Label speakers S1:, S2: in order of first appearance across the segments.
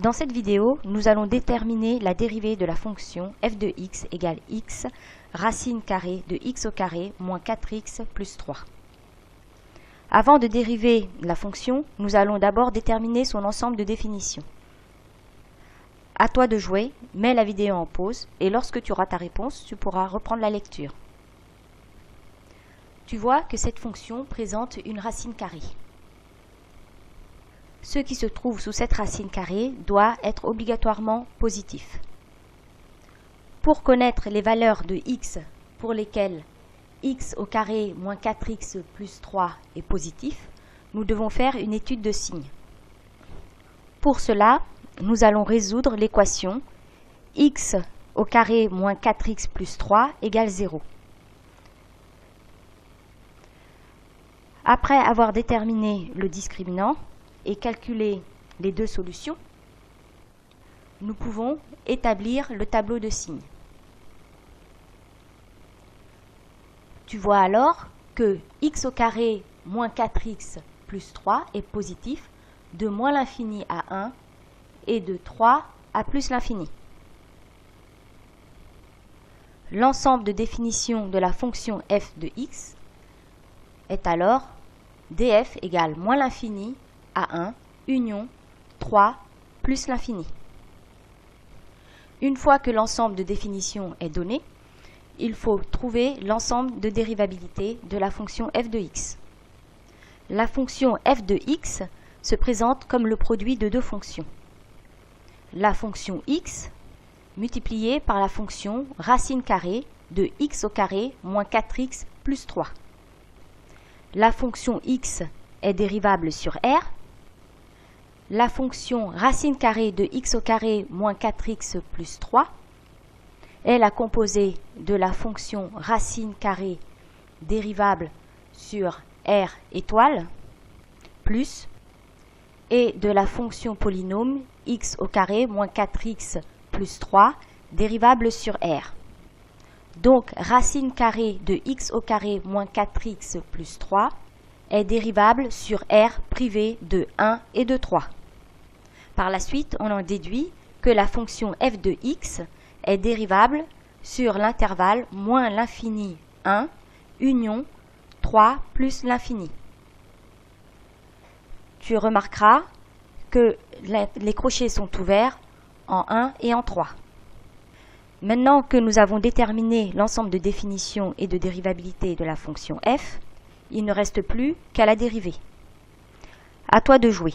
S1: Dans cette vidéo, nous allons déterminer la dérivée de la fonction f de x égale x racine carrée de x au carré moins 4x plus 3. Avant de dériver la fonction, nous allons d'abord déterminer son ensemble de définitions. À toi de jouer, mets la vidéo en pause et lorsque tu auras ta réponse, tu pourras reprendre la lecture. Tu vois que cette fonction présente une racine carrée. Ce qui se trouve sous cette racine carrée doit être obligatoirement positif. Pour connaître les valeurs de x pour lesquelles x au carré moins 4x plus 3 est positif, nous devons faire une étude de signes. Pour cela, nous allons résoudre l'équation x au carré moins 4x plus 3 égale 0. Après avoir déterminé le discriminant et calculé les deux solutions, nous pouvons établir le tableau de signes. Tu vois alors que x au carré moins 4x plus 3 est positif de moins l'infini à 1 et de 3 à plus l'infini. L'ensemble de définition de la fonction f de x est alors df égale moins l'infini à 1 union 3 plus l'infini. Une fois que l'ensemble de définition est donné, il faut trouver l'ensemble de dérivabilité de la fonction f de x. La fonction f de x se présente comme le produit de deux fonctions. La fonction x multipliée par la fonction racine carrée de x au carré moins 4x plus 3. La fonction x est dérivable sur R. La fonction racine carrée de x au carré moins 4x plus 3 est la composée de la fonction racine carrée dérivable sur R étoile plus et de la fonction polynôme x au carré moins 4x plus 3 dérivable sur R. Donc racine carrée de x au carré moins 4x plus 3 est dérivable sur R privé de 1 et de 3. Par la suite, on en déduit que la fonction f de x est dérivable sur l'intervalle moins l'infini 1 union 3 plus l'infini. Tu remarqueras que les crochets sont ouverts en 1 et en 3. Maintenant que nous avons déterminé l'ensemble de définitions et de dérivabilité de la fonction f, il ne reste plus qu'à la dériver. À toi de jouer.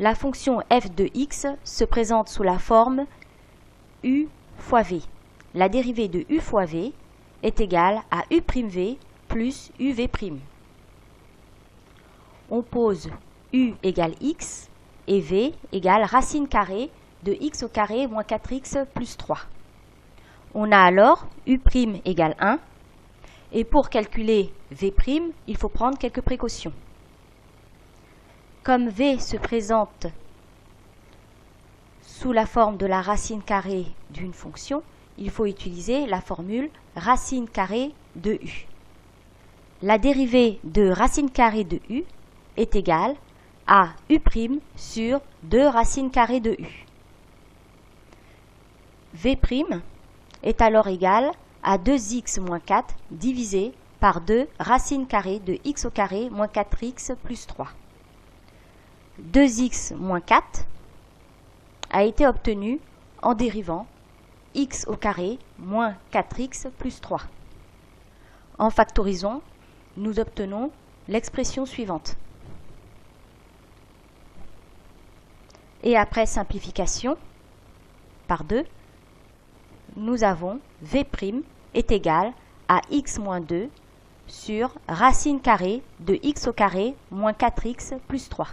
S1: La fonction f de x se présente sous la forme u fois v. La dérivée de u fois v est égale à u'v plus uv'. On pose u égale x et v égale racine carrée de x au carré moins 4x plus 3. On a alors u' égale 1. Et pour calculer v', il faut prendre quelques précautions. Comme v se présente sous la forme de la racine carrée d'une fonction, il faut utiliser la formule racine carrée de u. La dérivée de racine carrée de u est égale à u' sur 2 racine carrée de u. v' est alors égal à 2x moins 4 divisé par 2 racine carrée de x au carré moins 4x plus 3. 2x moins 4 a été obtenu en dérivant x au carré moins 4x plus 3. En factorisant, nous obtenons l'expression suivante. Et après simplification par 2, nous avons v' est égal à x moins 2 sur racine carrée de x au carré moins 4x plus 3.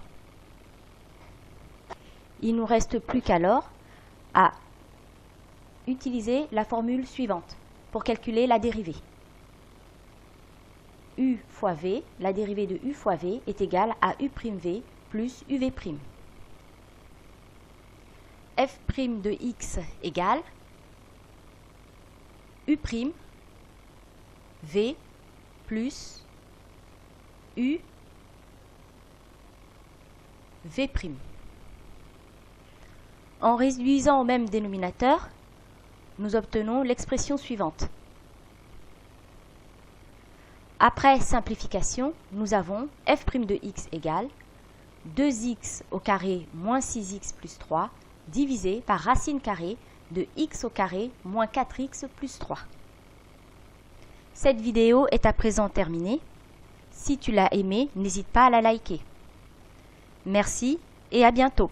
S1: Il ne nous reste plus qu'alors à utiliser la formule suivante pour calculer la dérivée. u fois v, la dérivée de u fois v est égale à u'v plus uv'. f' de x égale u' v plus u v'. En réduisant au même dénominateur, nous obtenons l'expression suivante. Après simplification, nous avons f' de x égale 2x au carré moins 6x plus 3 divisé par racine carrée de x au carré moins 4x plus 3. Cette vidéo est à présent terminée. Si tu l'as aimée, n'hésite pas à la liker. Merci et à bientôt.